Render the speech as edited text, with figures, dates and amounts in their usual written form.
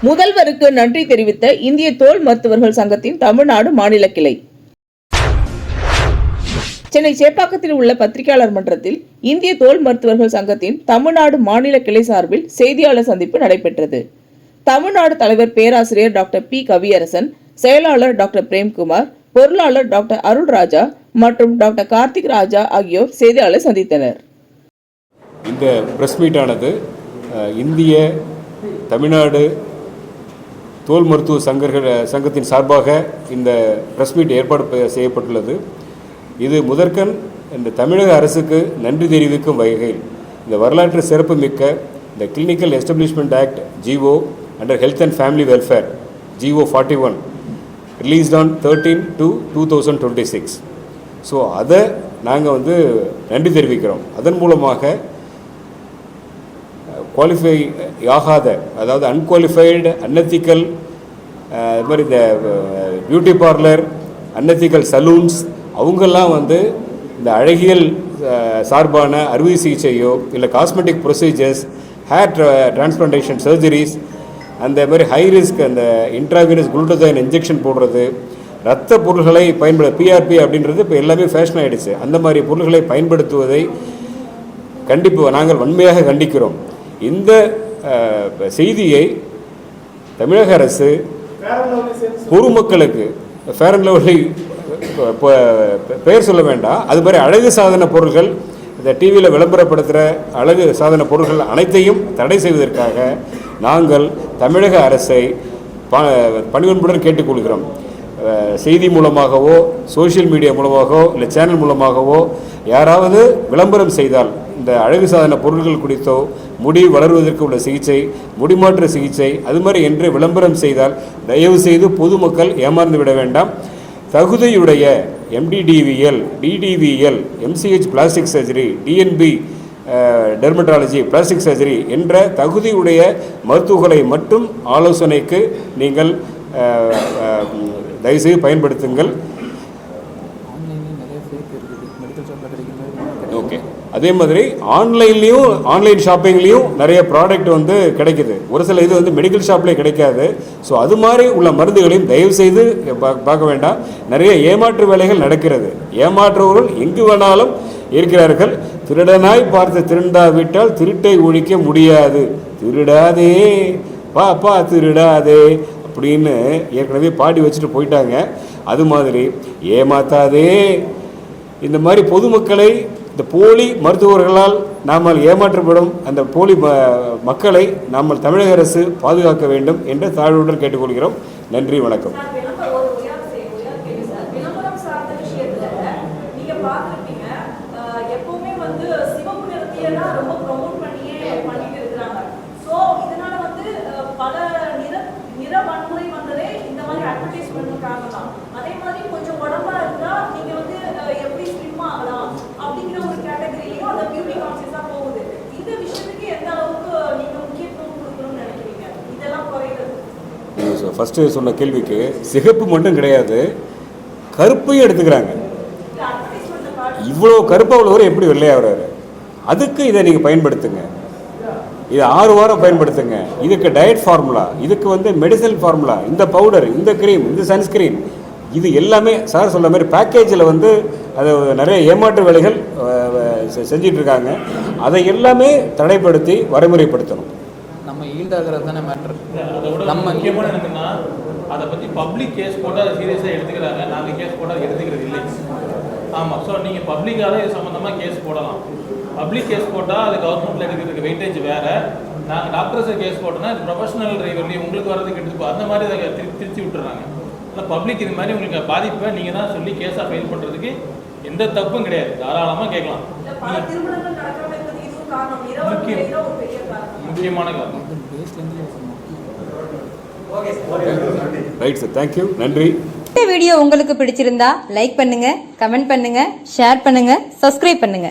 முதல்வருக்கு நன்றி தெரிவித்த இந்திய தோல் மருத்துவர்கள் சங்கத்தின் தமிழ்நாடு மாநில கிளை. சென்னை சேப்பாக்கத்தில் உள்ள பத்திரிகையாளர் மன்றத்தில் இந்திய தோல் மருத்துவர்கள் சங்கத்தின் தமிழ்நாடு மாநில கிளை சார்பில் செய்தியாளர் சந்திப்பு நடைபெற்றது. தமிழ்நாடு தலைவர் பேராசிரியர் டாக்டர் பி. கவியரசன், செயலாளர் டாக்டர் பிரேம்குமார், பொருளாளர் டாக்டர் அருள்ராஜா மற்றும் டாக்டர் கார்த்திக் ராஜா ஆகியோர் செய்தியாளர் சந்தித்தனர். இந்த பிரஸ் மீட்டானது இந்திய தமிழ்நாடு தோல் மருத்துவ சங்கத்தின் சார்பாக இந்த பிரஸ் மீட் ஏற்பாடு செய்யப்பட்டுள்ளது. இது முதற்கண் இந்த தமிழக அரசுக்கு நன்றி தெரிவிக்கும் வகையில் இந்த வரலாற்று சிறப்பு மிக்க இந்த clinical establishment act GO under health and family welfare GO 41 released on 13/2/2026. So அதை நாங்கள் நன்றி தெரிவிக்கிறோம். அதன் மூலமாக குவாலிஃபை ஆகாத, அதாவது அன்குவாலிஃபைடு, அன்எத்திக்கல், இது மாதிரி இந்த பியூட்டி பார்லர், அன்எத்திக்கல் சலூன்ஸ், அவங்கெல்லாம் இந்த அழகியல் சார்பான அறுவை சிகிச்சையோ இல்லை cosmetic procedures, hair transplantation surgeries, அந்த மாதிரி ஹை ரிஸ்க் அந்த இன்ட்ராவினஸ் குளுட்டோதைன் இன்ஜெக்ஷன் போடுறது, இரத்த பொருள்களை PRP அப்படின்றது இப்போ எல்லாமே ஃபேஷன் ஆகிடுச்சு. அந்த மாதிரி பொருள்களை பயன்படுத்துவதை நாங்கள் வன்மையாக கண்டிக்கிறோம். இந்த செய்தியை தமிழக அரசு பொதுமக்களுக்கு ஃபேர் அண்ட் லவ்லி பெயர் சொல்ல வேண்டாம், அது மாதிரி அழகு சாதன பொருட்கள், இந்த டிவியில் விளம்பரப்படுத்துகிற அழகு சாதன பொருட்கள் அனைத்தையும் தடை செய்வதற்காக நாங்கள் தமிழக அரசை பணிவன்புடன் கேட்டுக்கொள்கிறோம். செய்தி மூலமாகவோ, சோஷியல் மீடியா மூலமாகவோ, இல்லை சேனல் மூலமாகவோ யாராவது விளம்பரம் செய்தால் இந்த அழகு சாதன பொருட்கள் குறித்தோ, முடி வளர்வதற்கு உள்ள சிகிச்சை, முடிமாற்று சிகிச்சை, அது மாதிரி என்று விளம்பரம் செய்தால் தயவு செய்து பொதுமக்கள் ஏமாந்து விட வேண்டாம். தகுதியுடைய MDDVL, DDVL, MCH plastic surgery, DNB dermatology plastic surgery என்ற தகுதியுடைய மருத்துவர்களை மட்டும் ஆலோசனைக்கு நீங்கள் தயவுசெய்து பயன்படுத்துங்கள். ஓகே, அதே மாதிரி ஆன்லைன் ஷாப்பிங்லேயும் நிறைய ப்ராடக்ட் கிடைக்குது. ஒரு சில இது மெடிக்கல் ஷாப்லேயே கிடைக்காது. ஸோ அது மாதிரி உள்ள மருந்துகளையும் தயவு செய்து பார்க்க வேண்டாம். நிறைய ஏமாற்று வேலைகள் நடக்கிறது. ஏமாற்றுவர்கள் எங்கு வேணாலும் இருக்கிறார்கள். திருடனாய் பார்த்து திருண்டாவிட்டால் திருட்டை ஒழிக்க முடியாது. திருடாதே பாப்பா திருடாதே அப்படின்னு ஏற்கனவே பாடி வச்சுட்டு போயிட்டாங்க. அது மாதிரி ஏமாத்தாதே. இந்த மாதிரி பொதுமக்களை இந்த போலி மருத்துவர்களால் நாம் ஏமாற்றப்படும் அந்த போலி மக்களை நாம் தமிழக அரசு பாதுகாக்க வேண்டும் என்று தாழ்வுடன் கேட்டுக்கொள்கிறோம். நன்றி, வணக்கம். ஃபஸ்ட்டு சொன்ன கேள்விக்கு சிகப்பு மட்டும் கிடையாது, கருப்பையும் எடுத்துக்கிறாங்க. இவ்வளோ கருப்பாக உள்ளவர் எப்படி வெள்ளையாகிறாரு? அதுக்கு இதை நீங்கள் பயன்படுத்துங்க. இது 6 வாரம் பயன்படுத்துங்க. இதுக்கு டயட் ஃபார்முலா, இதுக்கு மெடிசன் ஃபார்முலா, இந்த பவுடர், இந்த க்ரீம், இந்த சன்ஸ்க்ரீன், இது எல்லாமே சார் சொல்கிற மாதிரி பேக்கேஜில் அது நிறைய ஏமாற்று வேலைகள் செஞ்சிட்ருக்காங்க. அதை எல்லாமே தடைப்படுத்தி வரைமுறைப்படுத்தணும். நம்ம ஈல்டாகிறது தானே மேட்ரு. நம்ம முக்கியமான என்னன்னா அதை பற்றி பப்ளிக் கேஸ் போட்டால் அதை சீரியஸாக எடுத்துக்கிறாங்க. நாங்கள் கேஸ் போட்டால் எடுத்துக்கிறது இல்லை. ஆமாம், ஸோ நீங்கள் பப்ளிக்காக இது சம்மந்தமாக கேஸ் போடலாம். பப்ளிக் கேஸ் போட்டால் அது கவர்மெண்ட்டில் எடுக்கிறதுக்கு வெயிட்டேஜ் வேறு. நாங்கள் டாக்டர்ஸை கேஸ் போட்டோன்னா இது ப்ரொஃபஷனல் டிரைவர்லேயும் உங்களுக்கு வரதுக்கு எடுத்துப்போம். அந்த மாதிரி அதை திருத்தி விட்டுறாங்க. ஆனால் பப்ளிக் இது மாதிரி உங்களுக்கு பாதிப்பை நீங்கள் தான் சொல்லி கேஸாக ஃபைல் பண்ணுறதுக்கு எந்த தப்பும் கிடையாது. தாராளமாக கேட்கலாம். முக்கியமான காரணம். ரைட் சார், தேங்க்யூ, நன்றி. இந்த வீடியோ உங்களுக்கு பிடிச்சிருந்தா லைக் பண்ணுங்க, கமெண்ட் பண்ணுங்க, ஷேர் பண்ணுங்க, சப்ஸ்கிரைப் பண்ணுங்க.